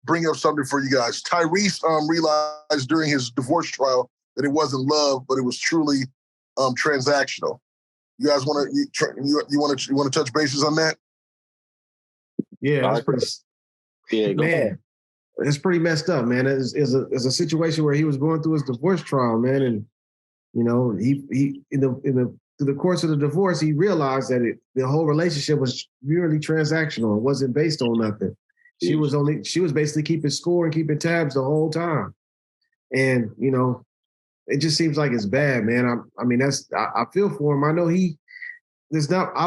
bring up something for you guys. Tyrese realized during his divorce trial that it wasn't love, but it was truly transactional. You guys want to touch bases on that? Yeah, that's pretty. Yeah, man, it's pretty messed up, man. It's a situation where he was going through his divorce trial, man, and he through the course of the divorce, he realized that the whole relationship was purely transactional. It wasn't based on nothing. She was basically keeping score and keeping tabs the whole time, and it just seems like it's bad, man. I feel for him. I know I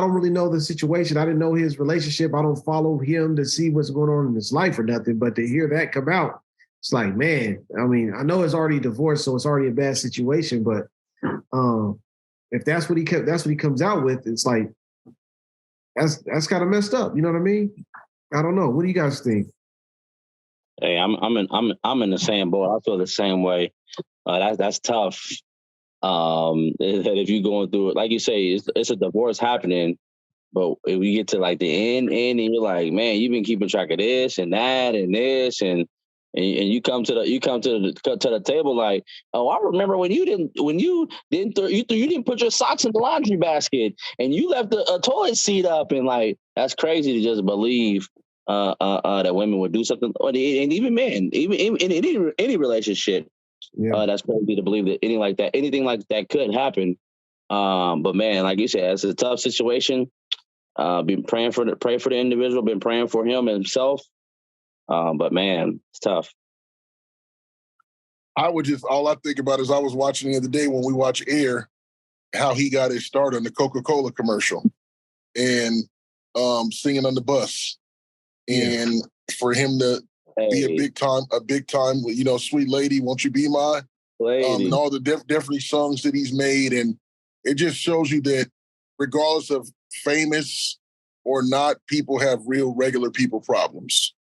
don't really know the situation. I didn't know his relationship. I don't follow him to see what's going on in his life or nothing. But to hear that come out, it's like, man. I mean, I know it's already divorced, so it's already a bad situation. But if that's what he comes out with, it's like that's kind of messed up. You know what I mean? I don't know. What do you guys think? Hey, I'm in the same boat. I feel the same way. That's tough. That if you're going through it, like you say, it's a divorce happening, but if we get to like the end, and you're like, man, you've been keeping track of this and that and this, and you come to the table like, oh, I remember when you didn't put your socks in the laundry basket and you left a toilet seat up, and like that's crazy to just believe that women would do something, and even men, even in any relationship. Yeah. That's crazy to believe that anything like that could happen. But man, like you said, it's a tough situation. Been pray for the individual, been praying for him himself. But man, it's tough. All I think about is I was watching the other day when we watch Air, how he got his start on the Coca-Cola commercial and singing on the bus. And for him to be a big time, sweet lady, won't you be my lady? And all the different songs that he's made. And it just shows you that regardless of famous or not, people have real regular people problems.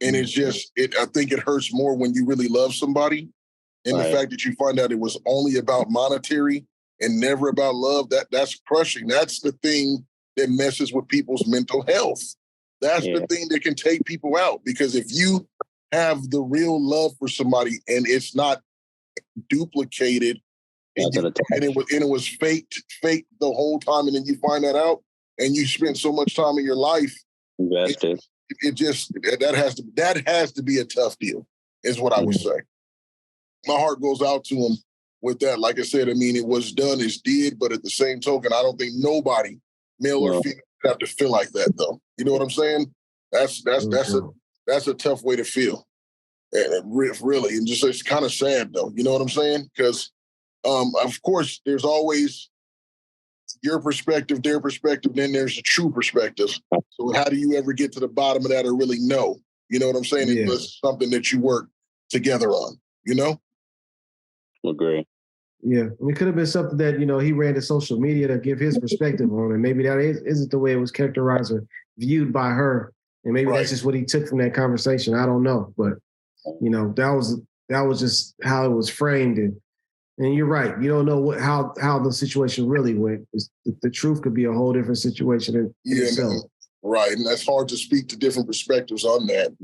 And it's just, I think it hurts more when you really love somebody. And the fact that you find out it was only about monetary and never about love, that's crushing. That's the thing that messes with people's mental health. That's the thing that can take people out. Because if you have the real love for somebody and it's not duplicated and it was faked the whole time, and then you find that out and you spent so much time in your life, that has to be a tough deal, is what I would say. My heart goes out to him with that. Like I said, I mean, it was done, it's did, but at the same token, I don't think nobody, male or female, have to feel like that though. You know what I'm saying? That's a tough way to feel. And really, and just it's kind of sad though. You know what I'm saying? Because of course there's always your perspective, their perspective, then there's the true perspective. So how do you ever get to the bottom of that or really know? You know what I'm saying? It was something that you work together on, Agree. Yeah, it could have been something that, he ran to social media to give his perspective on, and maybe that isn't the way it was characterized or viewed by her, and maybe that's just what he took from that conversation. I don't know, but that was just how it was framed, and you're right. You don't know how the situation really went. The truth could be a whole different situation in itself. Right, and that's hard to speak to different perspectives on that.